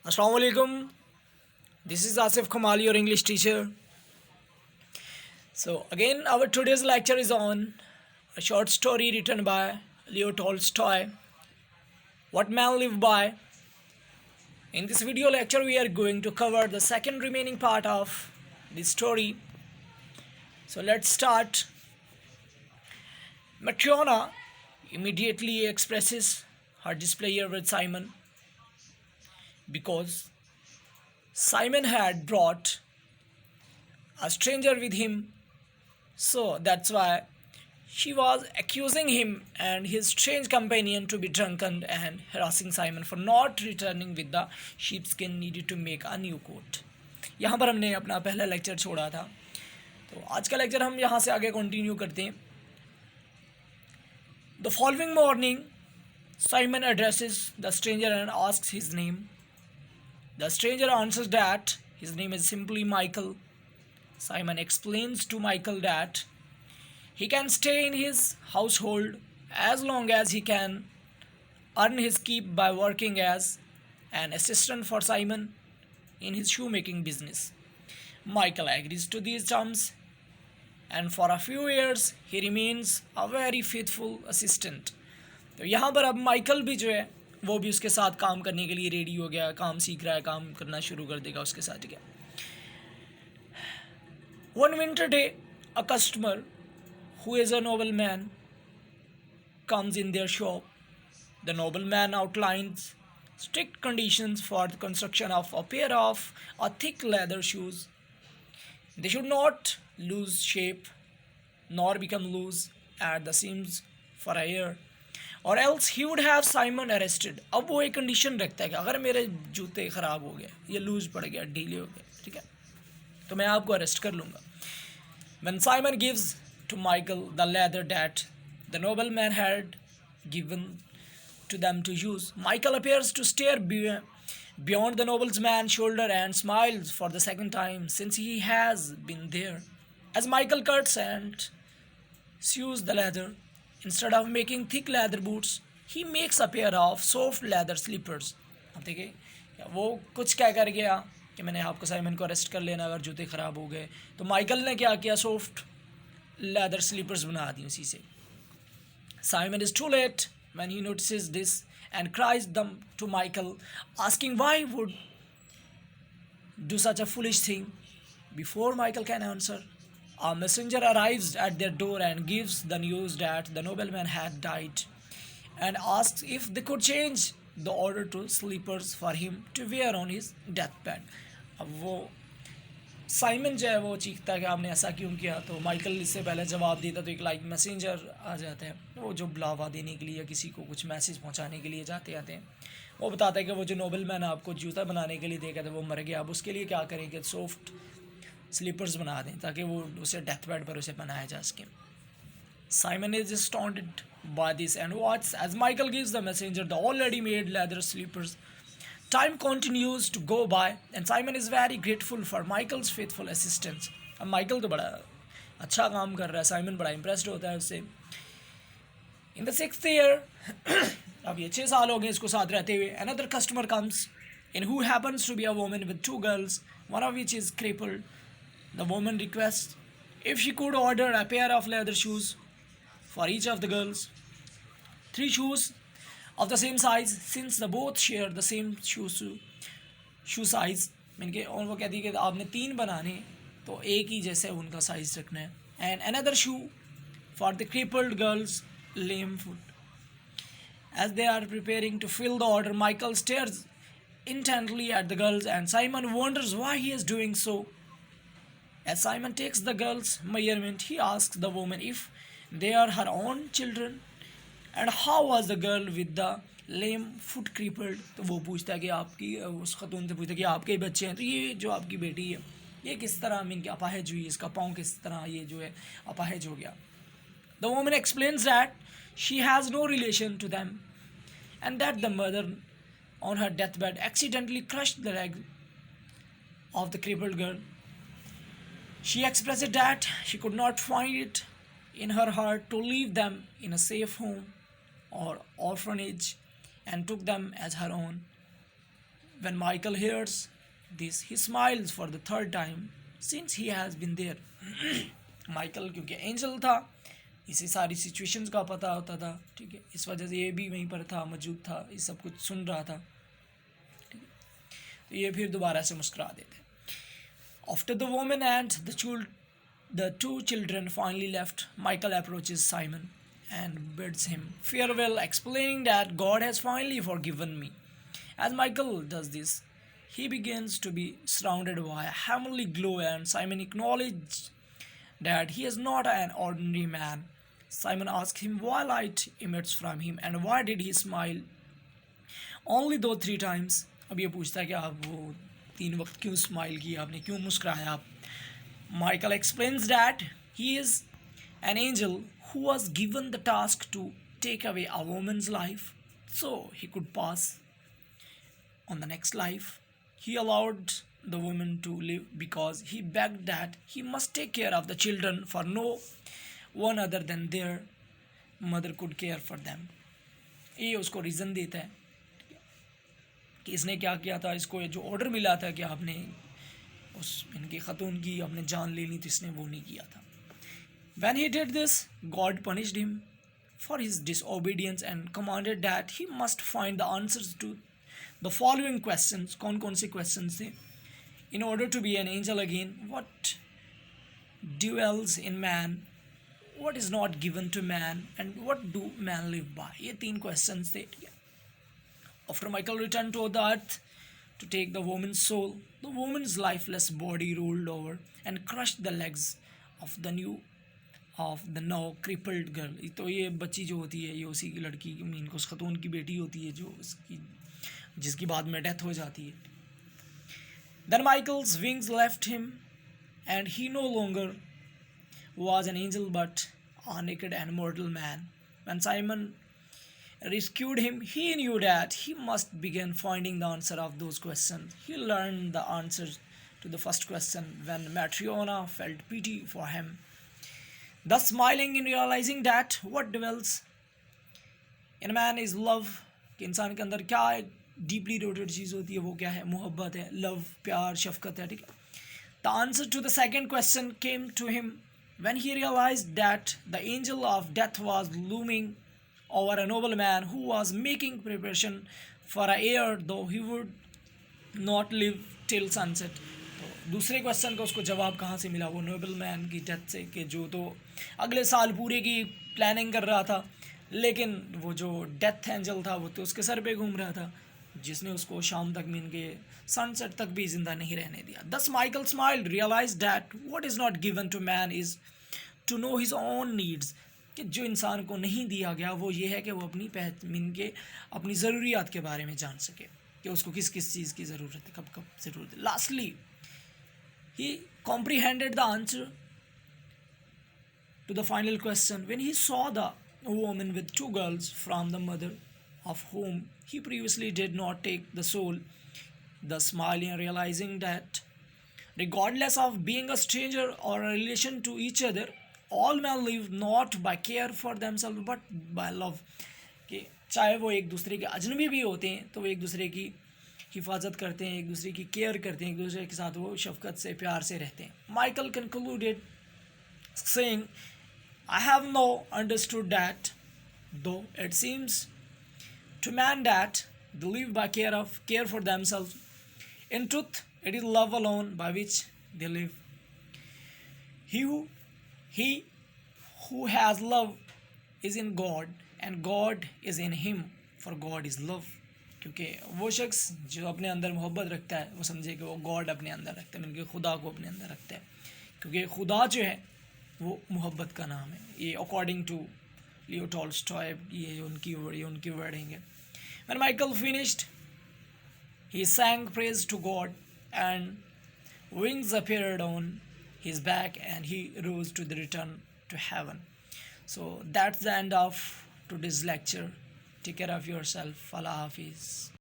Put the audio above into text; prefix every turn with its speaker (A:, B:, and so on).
A: Assalamu alaikum. This is Asif Kamal, your English teacher. So again, our today's lecture is on a short story written by Leo Tolstoy. What man live by? In this video lecture, we are going to cover the second remaining part of this story. So let's start. Matrona immediately expresses her displeasure with Simon because Simon had brought a stranger with him, so that's why she was accusing him and his strange companion to be drunken and harassing Simon for not returning with the sheepskin needed to make a new coat. यहाँ पर हमने अपना पहला lecture छोड़ा था, तो आज का लेक्चर हम यहाँ से आगे कंटिन्यू करते हैं. The following morning, Simon addresses the stranger and asks his name. The stranger answers that his name is simply Michael. Simon explains to Michael that he can stay in his household as long as he can earn his keep by working as an assistant for Simon in his shoemaking business. Michael agrees to these terms, and for a few years he remains a very faithful assistant. तो यहाँ पर अब Michael भी जो है वो भी उसके साथ काम करने के लिए रेडी हो गया, काम सीख रहा है, काम करना शुरू कर देगा उसके साथ. ठीक है. One winter day, a customer who is a nobleman comes in their shop. The nobleman outlines strict conditions for the construction of a pair of thick leather shoes. They should not lose shape nor become loose at the seams for a year, और else he would have Simon arrested. अब वो एक condition रखता है कि अगर मेरे जूते ख़राब हो गए, ये लूज पड़ गया, ढीले हो गए, ठीक है, तो मैं आपको अरेस्ट कर लूँगा. When Simon gives to Michael the leather that the nobleman had given to them to use, Michael appears to stare beyond the nobleman's shoulder and smiles for the second time since he has been there. As Michael cuts and sews the leather, instead of making thick leather boots, he makes a pair of soft leather slippers. अब देखिए वो कुछ क्या कर गया कि मैंने आपको साइमन को अरेस्ट कर लेना अगर जूते ख़राब हो गए, तो माइकल ने क्या किया, सॉफ्ट लेदर स्लीपर्स बना दी उसी से. Simon is too late when he notices this and cries them to Michael, asking why would do such a foolish thing. Before Michael can answer, a messenger arrives at their door and gives the news that the nobleman had died and asks if they could change the order to slippers for him to wear on his deathbed. अब वो Simon जो है वो चीखता है कि आपने ऐसा क्यों किया, तो माइकल इससे पहले जवाब देता तो एक लाइक मैसेंजर आ जाते हैं, वो जो बुलावा देने के लिए या किसी को कुछ मैसेज पहुंचाने के लिए जाते आते हैं. वो बताता है कि वो जो नोबलमैन आपको जूता बनाने के लिए देगा था वो मर गया, अब उसके लिए क्या करें कि सॉफ्ट स्लीपर्स बना दें ताकि वो उसे डेथ बेड पर उसे बनाया जा सके. Simon is astounded by this and watches as Michael gives the messenger the already made leather slippers. Time continues to go by and Simon is very grateful for Michael's faithful assistance. अब Michael तो बड़ा अच्छा काम कर रहा है, Simon बड़ा impressed होता है उससे. In the 6th year, अब ये 6 साल हो गए इसको साथ रहते हुए, another customer comes in who happens to be a woman with 2 girls, one of which is crippled. The woman requests if she could order a pair of leather shoes for each of the girls, 3 shoes of the same size since the both share the same shoe size. और वो कहती है कि आपने 3 बनाने तो एक ही जैसे उनका साइज रखना है. And another shoe for the crippled girls lame foot. As they are preparing to fill the order, Michael stares intently at the girls and Simon wonders why he is doing so. As Simon takes the girl's measurement, he asks the woman if they are her own children and how was the girl with the lame foot crippled. तो वो पूछता है कि आपकी, उस खतून से पूछता है कि आपके ही बच्चे हैं, तो ये जो आपकी बेटी है ये किस तरह इनकी अपाहिज हुई, इसका पाँव किस तरह ये जो है अपाहिज हो गया. The woman explains that she has no relation to them and that the mother on her deathbed accidentally crushed the leg of the crippled girl. She expressed that she could not find it in her heart to leave them in a safe home or orphanage and took them as her own. When Michael hears this, he smiles for the third time since he has been there. Michael क्योंकि angel था, इसे सारी situations का पता होता था, ठीक है, इस वजह से ये भी वहीं पर था, मौजूद था, ये सब कुछ सुन रहा था, ठीक है, तो ये फिर दोबारा से मुस्कुरा देते. After the woman and the two children finally left, Michael approaches Simon and bids him farewell, explaining that God has finally forgiven me. As Michael does this, he begins to be surrounded by a heavenly glow, and Simon acknowledges that he is not an ordinary man. Simon asks him why light emits from him and why did he smile only those 3 times. अब ये पूछता है कि आप वो 3 वक्त क्यों smile किया आपने, क्यों मुस्कुराया आप. Michael explains that he is an angel who was given the task to take away a woman's life so he could pass on the next life. He allowed the woman to live because he begged that he must take care of the children, for no one other than their mother could care for them. ये उसको reason देता है कि इसने क्या किया था, इसको जो ऑर्डर मिला था कि आपने उस इनकी ख़तून की अपने जान लेनी, तो इसने वो नहीं किया था. When he did this, God punished him for his disobedience and commanded that he must find the answers to the following questions. कौन कौन से questions थे? In order to be an angel again, what dwells in man, what is not given to man, and what do man live by? ये 3 questions थे. After Michael returned to the earth to take the woman's soul, the woman's lifeless body rolled over and crushed the legs of the now crippled girl. तो ये बच्ची जो होती है, ये उसी की लड़की, मीन को उस खतून की बेटी होती है जो उसकी, जिसकी बाद में डेथ हो जाती है. Then Michael's wings left him and he no longer was an angel but a naked and mortal man. When Simon rescued him, he knew that he must begin finding the answer of those questions. He learned the answers to the first question when Matriona felt pity for him, thus smiling in realizing that what dwells in a man is love. कि इंसान के अंदर क्या एक deeply rotted चीज़ होती है, वो क्या है, मोहब्बत है, लव, प्यार, शफकत है, ठीक है. The answer to the second question came to him when he realized that the angel of death was looming over a noble man who was making preparation for a heir, though he would not live till sunset. तो दूसरे question का उसको जवाब कहाँ से मिला? वो noble man की डेथ से, कि जो तो अगले साल पूरे की प्लानिंग कर रहा था, लेकिन वो जो डेथ एंजल था वो तो उसके सर पे घूम रहा था, जिसने उसको शाम तक मीन के सनसेट तक भी जिंदा नहीं रहने दिया. Thus Michael smiled, realized that what is not given to man is to know his own needs. कि जो इंसान को नहीं दिया गया वो ये है कि वो अपनी मीन के अपनी ज़रूरियात के बारे में जान सके, कि उसको किस किस चीज़ की ज़रूरत है, कब कब ज़रूरत है. Lastly, he comprehended the answer to the final question when he saw the woman with 2 girls from the mother of whom he previously did not take the soul, thus smiling, realizing that regardless of being a stranger or a relation to each other, all men live not by care for themselves but by love. कि चाहे वो एक दूसरे के अजनबी भी होते हैं तो वो एक दूसरे की हिफाजत करते हैं, एक दूसरे की केयर करते हैं, एक दूसरे के साथ वो शफकत से, प्यार से रहते हैं. Michael concluded saying, I have now understood that though it seems to man that they live by care for themselves, in truth it is love alone by which they live. He who has love is in God and God is in him, for God is love. क्योंकि वो शख्स जो अपने अंदर मोहब्बत रखता है वो समझे कि वो गॉड अपने अंदर रखता है, उनके खुदा को अपने अंदर रखता है, क्योंकि खुदा जो है वो मोहब्बत का नाम है. ये अकॉर्डिंग टू लियो टॉल्स्टॉय, ये उनकी वर्डिंग है. When Michael finished, he sang praise to God and wings appeared on his back and he rose to the return to heaven. So that's the end of today's lecture. Take care of yourself. Allah Hafiz.